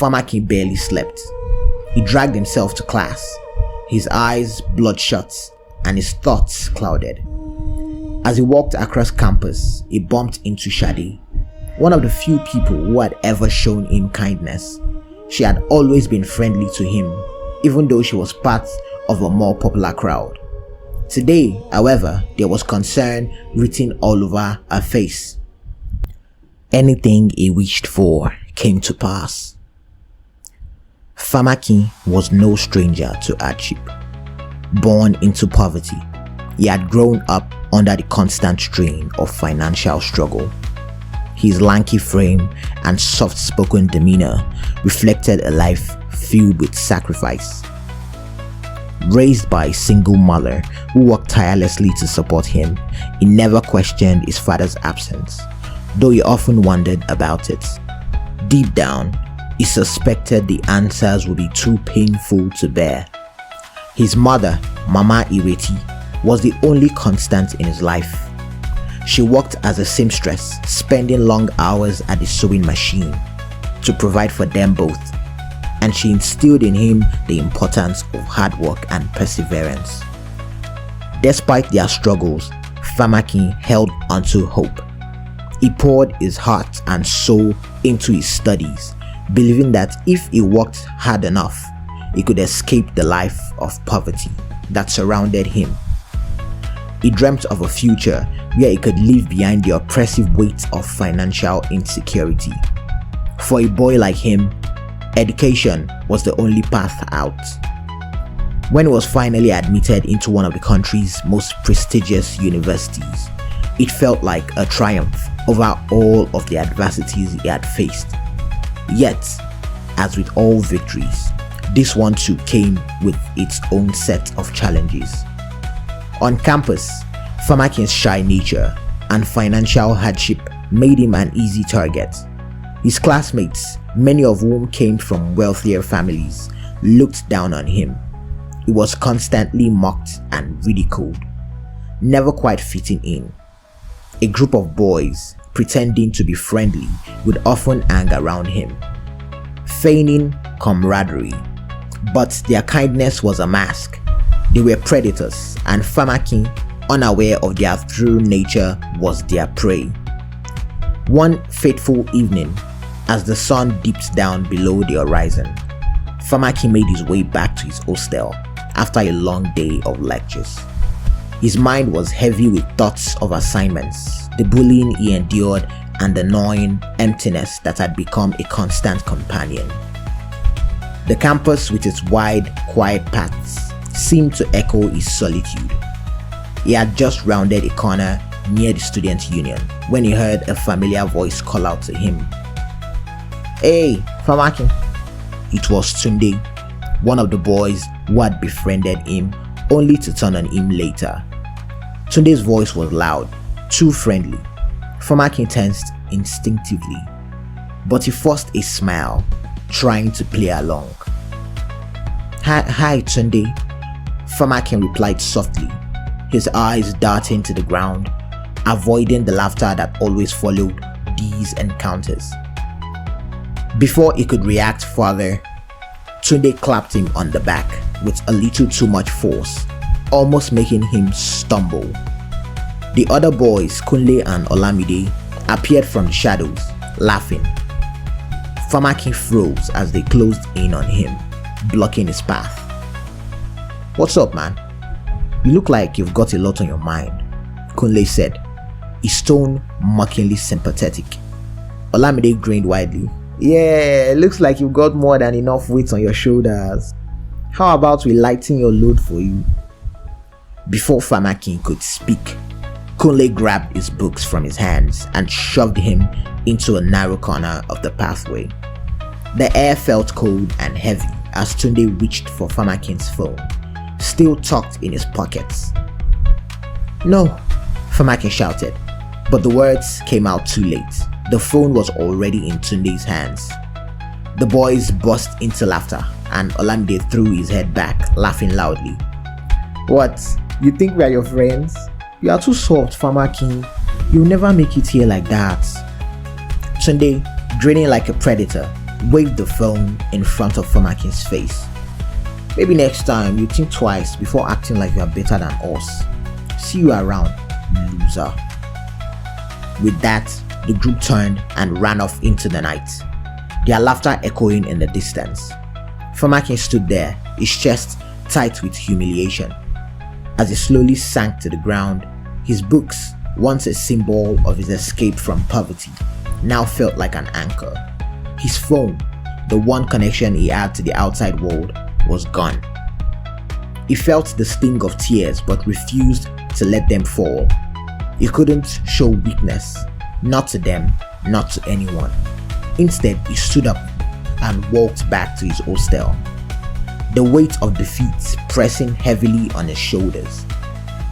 Famakin barely slept. He dragged himself to class, his eyes bloodshot and his thoughts clouded. As he walked across campus, he bumped into Shadi, one of the few people who had ever shown him kindness. She had always been friendly to him, even though she was part of a more popular crowd. Today, however, there was concern written all over her face. Anything he wished for came to pass. Famakin was no stranger to hardship. Born into poverty, he had grown up under the constant strain of financial struggle. His lanky frame and soft-spoken demeanor reflected a life filled with sacrifice. Raised by a single mother who worked tirelessly to support him, he never questioned his father's absence, though he often wondered about it. Deep down, he suspected the answers would be too painful to bear. His mother, Mama Ireti, was the only constant in his life. She worked as a seamstress, spending long hours at the sewing machine to provide for them both, and she instilled in him the importance of hard work and perseverance. Despite their struggles, Famakin held onto hope. He poured his heart and soul into his studies, believing that if he worked hard enough, he could escape the life of poverty that surrounded him. He dreamt of a future where he could leave behind the oppressive weight of financial insecurity. For a boy like him, education was the only path out. When he was finally admitted into one of the country's most prestigious universities, it felt like a triumph over all of the adversities he had faced. Yet, as with all victories, this one too came with its own set of challenges. On campus, Famakin's shy nature and financial hardship made him an easy target. His classmates, many of whom came from wealthier families, looked down on him. He was constantly mocked and ridiculed, never quite fitting in. A group of boys, pretending to be friendly, would often hang around him, feigning camaraderie, but their kindness was a mask. They were predators, and Famakin, unaware of their true nature, was their prey. One fateful evening, as the sun dipped down below the horizon, Famakin made his way back to his hostel after a long day of lectures. His mind was heavy with thoughts of assignments, the bullying he endured, and the gnawing emptiness that had become a constant companion. The campus, with its wide, quiet paths, seemed to echo his solitude. He had just rounded a corner near the student union when he heard a familiar voice call out to him. "Hey, Famakin." It was Tunde, one of the boys who had befriended him, only to turn on him later. Tunde's voice was loud, too friendly. Famakin tensed instinctively, but he forced a smile, trying to play along. Hi, Tunde," Famakin replied softly, his eyes darting to the ground, avoiding the laughter that always followed these encounters. Before he could react further, Tunde clapped him on the back with a little too much force, almost making him stumble. The other boys, Kunle and Olamide, appeared from the shadows, laughing. Famakin froze as they closed in on him, blocking his path. "What's up, man? You look like you've got a lot on your mind," Kunle said, his tone mockingly sympathetic. Olamide grinned widely. "Yeah, looks like you've got more than enough weight on your shoulders. How about we lighten your load for you?" Before Famakin could speak, Kunle grabbed his books from his hands and shoved him into a narrow corner of the pathway. The air felt cold and heavy as Tunde reached for Famakin's phone, still tucked in his pockets. "No," Famakin shouted, but the words came out too late. The phone was already in Tunde's hands. The boys burst into laughter and Olamide threw his head back, laughing loudly. "What? You think we are your friends? You are too soft, Famakin. You'll never make it here like that." Tunde, grinning like a predator, waved the phone in front of Famakin's face. Maybe next time you think twice before acting like you are better than us. See you around, loser. With that, the group turned and ran off into the night, their laughter echoing in the distance. Famakin stood there, his chest tight with humiliation. As he slowly sank to the ground, his books, once a symbol of his escape from poverty, now felt like an anchor. His phone, the one connection he had to the outside world, was gone. He felt the sting of tears but refused to let them fall. He couldn't show weakness, not to them, not to anyone. Instead, he stood up and walked back to his hostel, the weight of defeat pressing heavily on his shoulders.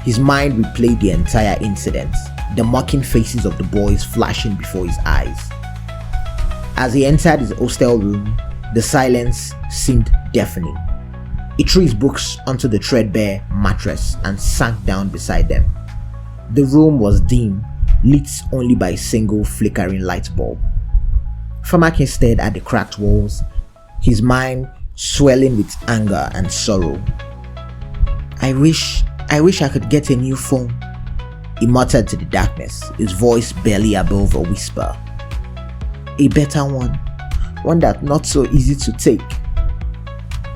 His mind replayed the entire incident, the mocking faces of the boys flashing before his eyes. As he entered his hostel room, the silence seemed deafening. He threw his books onto the threadbare mattress and sank down beside them. The room was dim, lit only by a single flickering light bulb. Famakin stared at the cracked walls, his mind swelling with anger and sorrow. I wish I could get a new phone," he muttered to the darkness, his voice barely above a whisper. "A better one that's not so easy to take."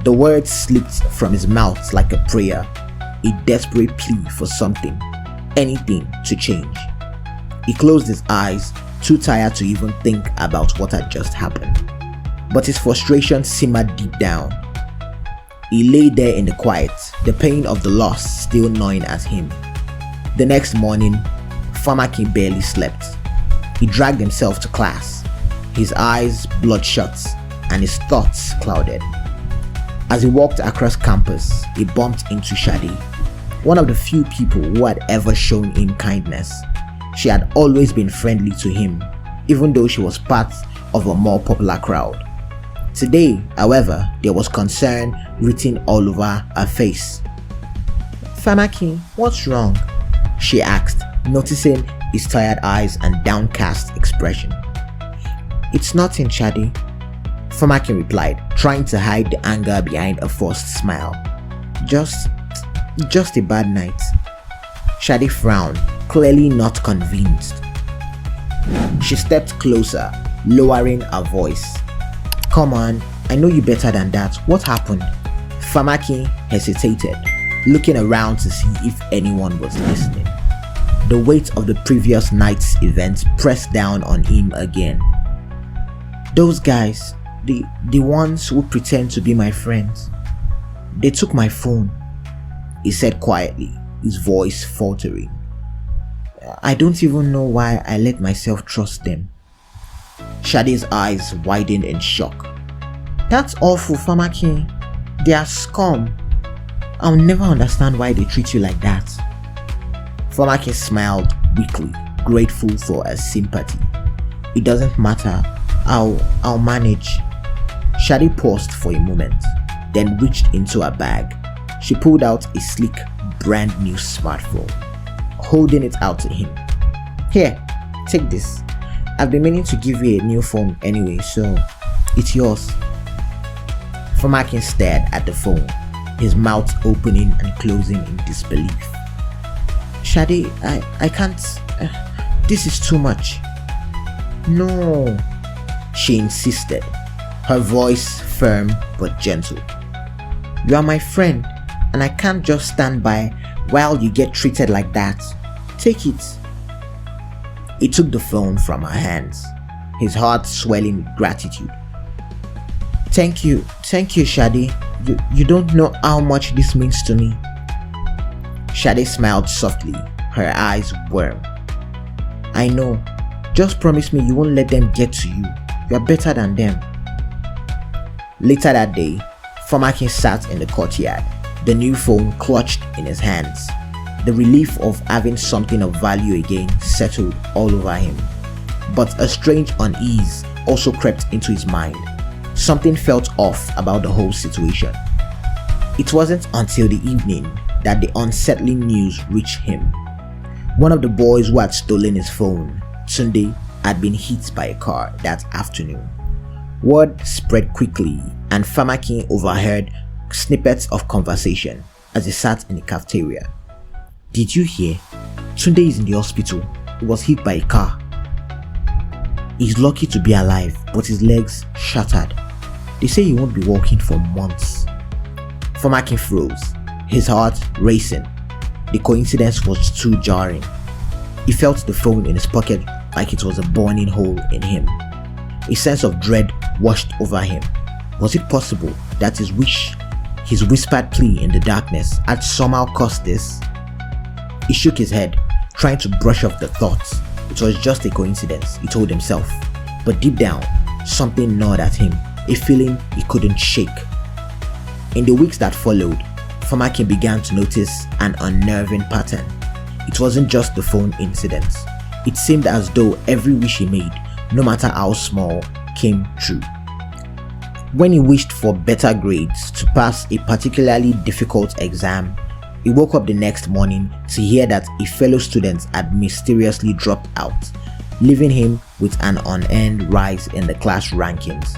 The words slipped from his mouth like a prayer, a desperate plea for something, anything to change. He closed his eyes, too tired to even think about what had just happened. But his frustration simmered deep down. He lay there in the quiet, the pain of the loss still gnawing at him. The next morning, Famakin barely slept. He dragged himself to class, his eyes bloodshot and his thoughts clouded. As he walked across campus, he bumped into Shadi, one of the few people who had ever shown him kindness. She had always been friendly to him, even though she was part of a more popular crowd. Today, however, there was concern written all over her face. "Famakin, what's wrong?" she asked, noticing his tired eyes and downcast expression. "It's nothing, Shadi," Famakin replied, trying to hide the anger behind a forced smile. Just a bad night." Shadi frowned, clearly not convinced. She stepped closer, lowering her voice. "Come on, I know you better than that. What happened?" Famakin hesitated, looking around to see if anyone was listening. The weight of the previous night's events pressed down on him again. "Those guys, the ones who pretend to be my friends, they took my phone," he said quietly, his voice faltering. "I don't even know why I let myself trust them." Shadi's eyes widened in shock. "That's awful, Famakin. They are scum. I'll never understand why they treat you like that." Famakin smiled weakly, grateful for her sympathy. "It doesn't matter. I'll manage." Shadi paused for a moment, then reached into her bag. She pulled out a sleek, brand new smartphone, holding it out to him. "Here, take this. I've been meaning to give you a new phone anyway, so it's yours." Famakin stared at the phone, his mouth opening and closing in disbelief. "Shadi, I can't. This is too much." "No," she insisted, her voice firm but gentle. "You are my friend, and I can't just stand by while you get treated like that. Take it." He took the phone from her hands, his heart swelling with gratitude. Thank you, Shadi. You don't know how much this means to me." Shadi smiled softly, her eyes warm. "I know. Just promise me you won't let them get to you. You are better than them." Later that day, Famakin sat in the courtyard, the new phone clutched in his hands. The relief of having something of value again settled all over him. But a strange unease also crept into his mind. Something felt off about the whole situation. It wasn't until the evening that the unsettling news reached him. One of the boys who had stolen his phone, Tunde, had been hit by a car that afternoon. Word spread quickly, and Famakin overheard snippets of conversation as he sat in the cafeteria. "Did you hear? Tunde is in the hospital. He was hit by a car. He's lucky to be alive, but his legs shattered. They say he won't be walking for months." Famakin froze, his heart racing. The coincidence was too jarring. He felt the phone in his pocket like it was a burning hole in him. A sense of dread washed over him. Was it possible that his whispered plea in the darkness had somehow caused this? He shook his head, trying to brush off the thoughts. It was just a coincidence, he told himself. But deep down, something gnawed at him, a feeling he couldn't shake. In the weeks that followed, Famakin began to notice an unnerving pattern. It wasn't just the phone incident. It seemed as though every wish he made, no matter how small, came true. When he wished for better grades to pass a particularly difficult exam, he woke up the next morning to hear that a fellow student had mysteriously dropped out, leaving him with an unearned rise in the class rankings.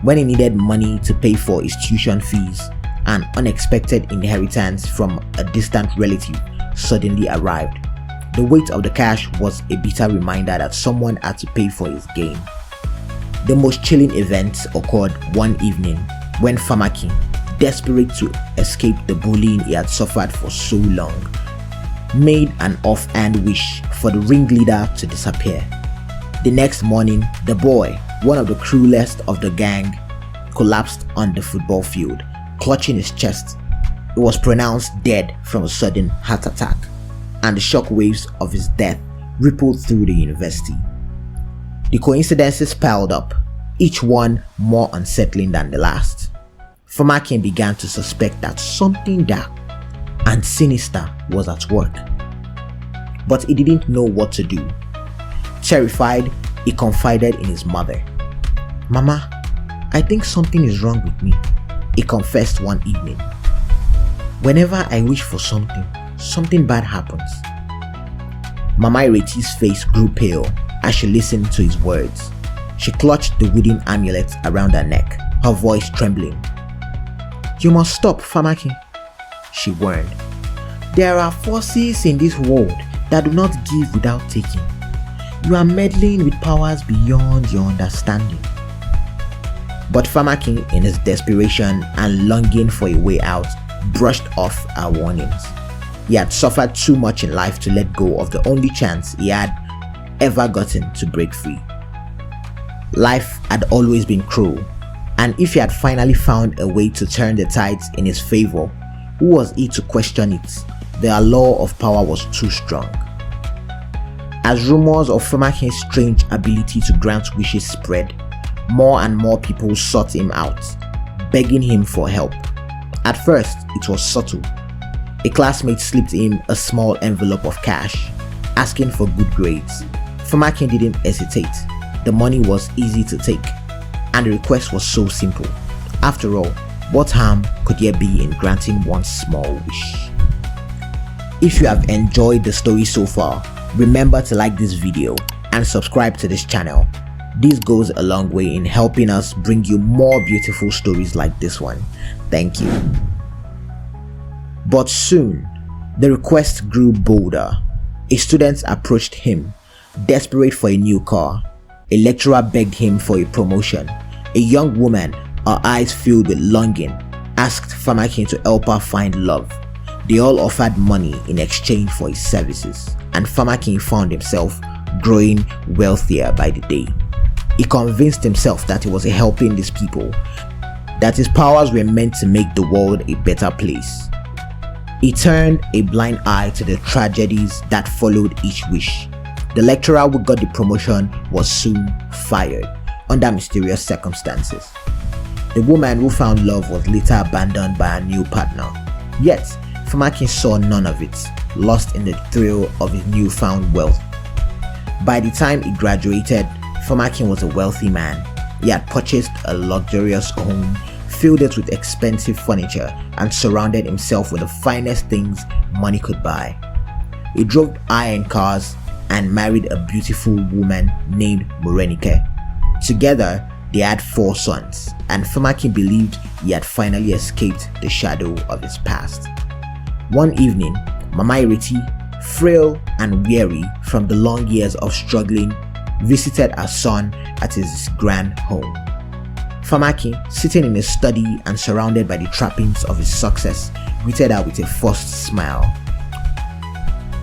When he needed money to pay for his tuition fees, an unexpected inheritance from a distant relative suddenly arrived. The weight of the cash was a bitter reminder that someone had to pay for his gain. The most chilling event occurred one evening when Famakin, desperate to escape the bullying he had suffered for so long, made an offhand wish for the ringleader to disappear. The next morning, the boy, one of the cruelest of the gang, collapsed on the football field, clutching his chest. He was pronounced dead from a sudden heart attack, and the shock waves of his death rippled through the university. The coincidences piled up, each one more unsettling than the last. Famakin began to suspect that something dark and sinister was at work, but he didn't know what to do. Terrified, he confided in his mother. "Mama, I think something is wrong with me," he confessed one evening. "Whenever I wish for something bad happens." Mama Ireti's face grew pale as she listened to his words. She clutched the wooden amulet around her neck, her voice trembling. "You must stop, Famakin," she warned. "There are forces in this world that do not give without taking. You are meddling with powers beyond your understanding." But Famakin, in his desperation and longing for a way out, brushed off her warnings. He had suffered too much in life to let go of the only chance he had ever gotten to break free. Life had always been cruel, and if he had finally found a way to turn the tides in his favor, who was he to question it? The law of power was too strong. As rumors of Famakin's strange ability to grant wishes spread, more and more people sought him out, begging him for help. At first, it was subtle. A classmate slipped him a small envelope of cash, asking for good grades. Famakin didn't hesitate. The money was easy to take, and the request was so simple. After all, what harm could there be in granting one small wish? If you have enjoyed the story so far, remember to like this video and subscribe to this channel. This goes a long way in helping us bring you more beautiful stories like this one. Thank you. But soon, the request grew bolder. A student approached him, desperate for a new car. A lecturer begged him for a promotion. A young woman, her eyes filled with longing, asked Famakin to help her find love. They all offered money in exchange for his services, and Famakin found himself growing wealthier by the day. He convinced himself that he was helping these people, that his powers were meant to make the world a better place. He turned a blind eye to the tragedies that followed each wish. The lecturer who got the promotion was soon fired under mysterious circumstances. The woman who found love was later abandoned by her new partner. Yet, Famakin saw none of it, lost in the thrill of his newfound wealth. By the time he graduated, Famakin was a wealthy man. He had purchased a luxurious home, filled it with expensive furniture, and surrounded himself with the finest things money could buy. He drove high-end cars and married a beautiful woman named Morenike. Together, They had 4 sons, and Famakin believed he had finally escaped the shadow of his past. One evening, Mama Ireti, frail and weary from the long years of struggling, visited her son at his grand home. Famakin, sitting in his study and surrounded by the trappings of his success, greeted her with a forced smile.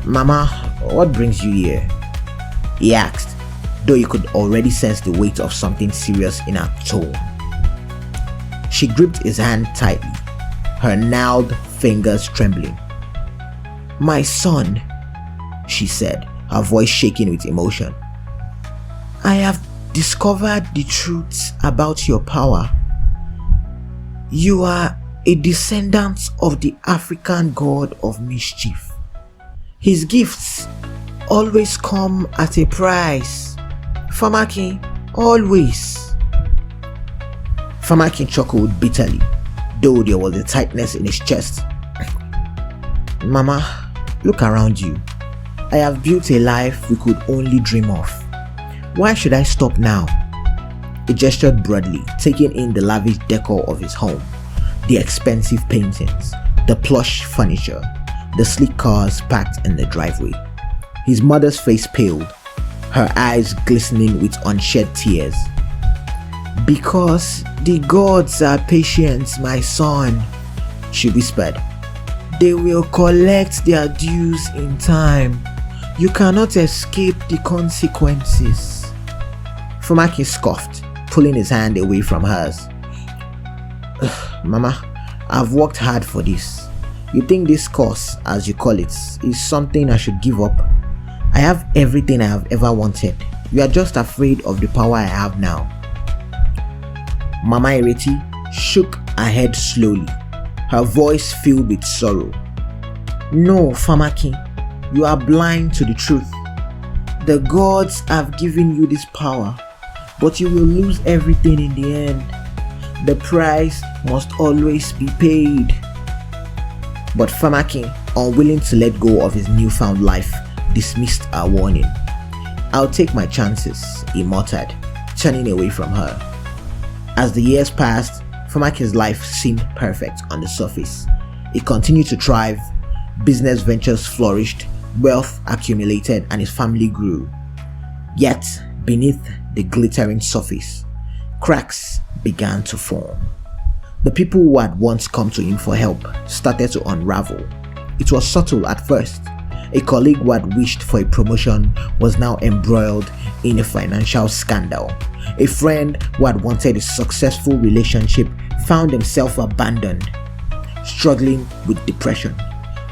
"Mama, what brings you here?" he asked, though he could already sense the weight of something serious in her tone. She gripped his hand tightly, her gnarled fingers trembling. "My son," she said, her voice shaking with emotion. "I have discovered the truth about your power. You are a descendant of the African god of mischief. His gifts always come at a price. Famakin, always." Famakin chuckled bitterly, though there was a tightness in his chest. "Mama, look around you. I have built a life we could only dream of. Why should I stop now?" He gestured broadly, taking in the lavish decor of his home, the expensive paintings, the plush furniture, the sleek cars parked in the driveway. His mother's face paled, her eyes glistening with unshed tears. "Because the gods are patient, my son," she whispered. "They will collect their dues in time. You cannot escape the consequences." Famakin scoffed, pulling his hand away from hers. "Mama, I've worked hard for this. You think this course, as you call it, is something I should give up? I have everything I have ever wanted. You are just afraid of the power I have now." Mama Ireti shook her head slowly, her voice filled with sorrow. "No, Famakin, you are blind to the truth. The gods have given you this power, but you will lose everything in the end. The price must always be paid." But Famakin, unwilling to let go of his newfound life, dismissed her warning. "I'll take my chances," he muttered, turning away from her. As the years passed, Famakin's life seemed perfect on the surface. He continued to thrive, business ventures flourished, wealth accumulated, and his family grew. Yet, beneath the glittering surface, cracks began to form. The people who had once come to him for help started to unravel. It was subtle at first. A colleague who had wished for a promotion was now embroiled in a financial scandal. A friend who had wanted a successful relationship found himself abandoned, struggling with depression.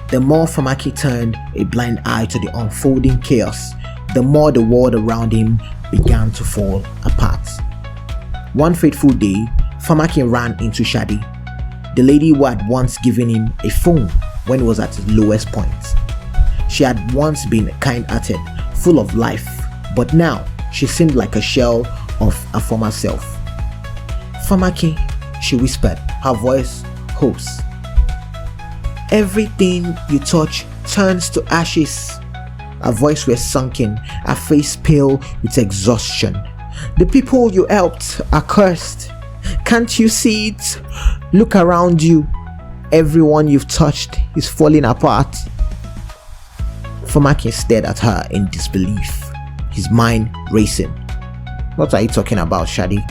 The more Famakin turned a blind eye to the unfolding chaos, the more the world around him began to fall apart. One fateful day, Famakin ran into Shadi, the lady who had once given him a phone when he was at his lowest point. She had once been kind-hearted, full of life, but now she seemed like a shell of her former self. "Famakin," she whispered, her voice hoarse. "Everything you touch turns to ashes." Her voice was sunken, her face pale with exhaustion. "The people you helped are cursed. Can't you see it? Look around you. Everyone you've touched is falling apart." Famakin stared at her in disbelief, his mind racing. "What are you talking about, Shadi?"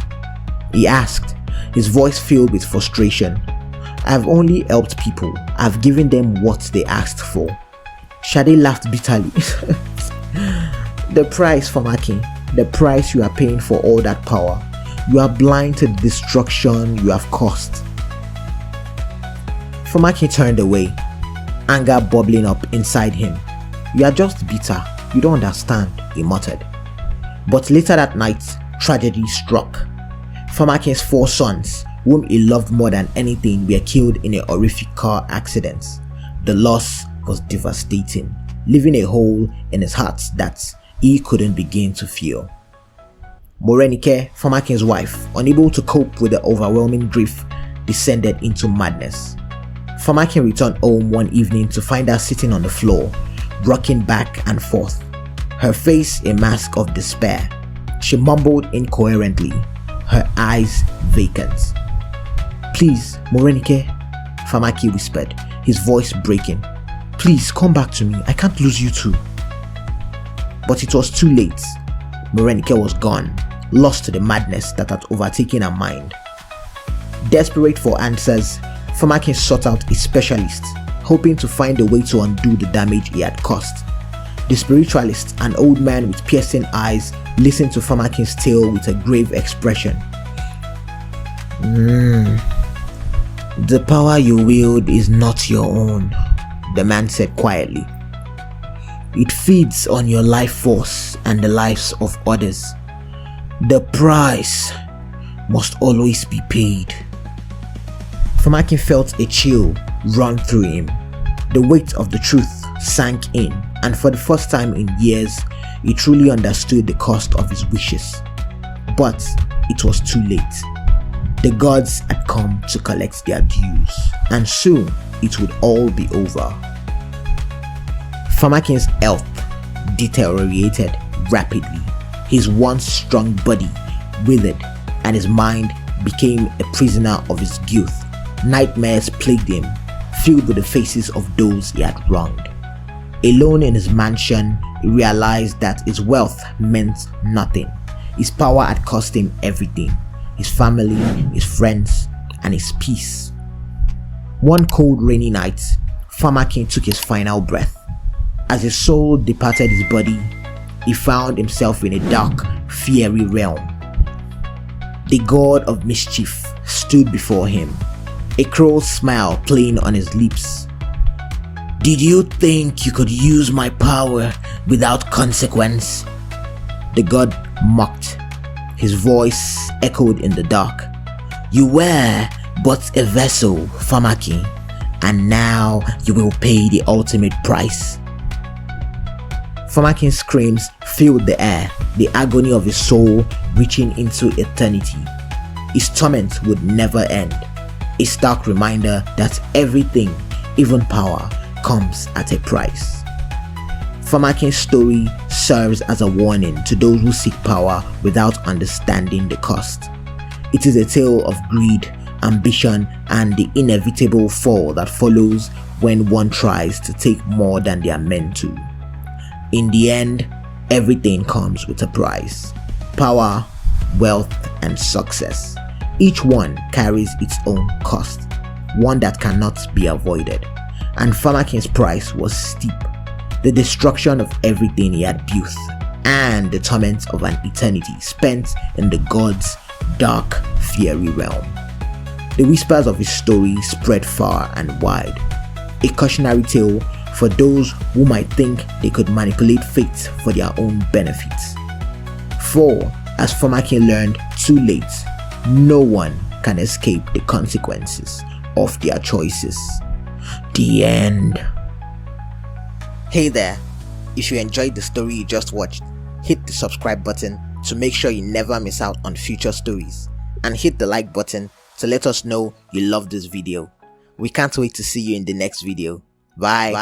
he asked, his voice filled with frustration. "I've only helped people. I've given them what they asked for." Shadi laughed bitterly. "The price, Famakin, the price you are paying for all that power. You are blind to the destruction you have caused." Famakin turned away, anger bubbling up inside him. "You are just bitter. You don't understand," he muttered. But later that night, tragedy struck. Famakin's 4 sons, whom he loved more than anything, were killed in a horrific car accident. The loss was devastating, leaving a hole in his heart that he couldn't begin to feel. Morenike, Famakin's wife, unable to cope with the overwhelming grief, descended into madness. Famakin returned home one evening to find her sitting on the floor, rocking back and forth, her face a mask of despair. She mumbled incoherently, her eyes vacant. "Please, Morenike," Famaki whispered, his voice breaking. "Please come back to me. I can't lose you too." But it was too late. Morenike was gone, lost to the madness that had overtaken her mind. Desperate for answers, Famakin sought out a specialist, hoping to find a way to undo the damage he had caused. The spiritualist, an old man with piercing eyes, listened to Famakin's tale with a grave expression. "The power you wield is not your own," the man said quietly. "It feeds on your life force and the lives of others. The price must always be paid." Famakin felt a chill run through him. The weight of the truth sank in, and for the first time in years, he truly understood the cost of his wishes. But it was too late. The gods had come to collect their dues, and soon it would all be over. Famakin's health deteriorated rapidly. His once strong body withered, and his mind became a prisoner of his guilt. Nightmares plagued him, filled with the faces of those he had wronged. Alone in his mansion, he realized that his wealth meant nothing. His power had cost him everything: his family, his friends, and his peace. One cold rainy night, Famakin took his final breath. As his soul departed his body, he found himself in a dark, fiery realm. The god of mischief stood before him, a cruel smile playing on his lips. "Did you think you could use my power without consequence?" The god mocked. His voice echoed in the dark. "You were but a vessel, Famakin, and now you will pay the ultimate price." Famakin's screams filled the air, the agony of his soul reaching into eternity. His torment would never end, a stark reminder that everything, even power, comes at a price. Famakin's story serves as a warning to those who seek power without understanding the cost. It is a tale of greed, ambition, and the inevitable fall that follows when one tries to take more than they are meant to. In the end, everything comes with a price: power, wealth, and success. Each one carries its own cost, one that cannot be avoided. And Famakin's price was steep: the destruction of everything he had built, and the torment of an eternity spent in the gods' dark, fiery realm. The whispers of his story spread far and wide, a cautionary tale for those who might think they could manipulate fate for their own benefits. For, as Famakin learned too late, no one can escape the consequences of their choices. The end. Hey there, if you enjoyed the story you just watched, hit the subscribe button to make sure you never miss out on future stories, and hit the like button to let us know you love this video. We can't wait to see you in the next video. Bye.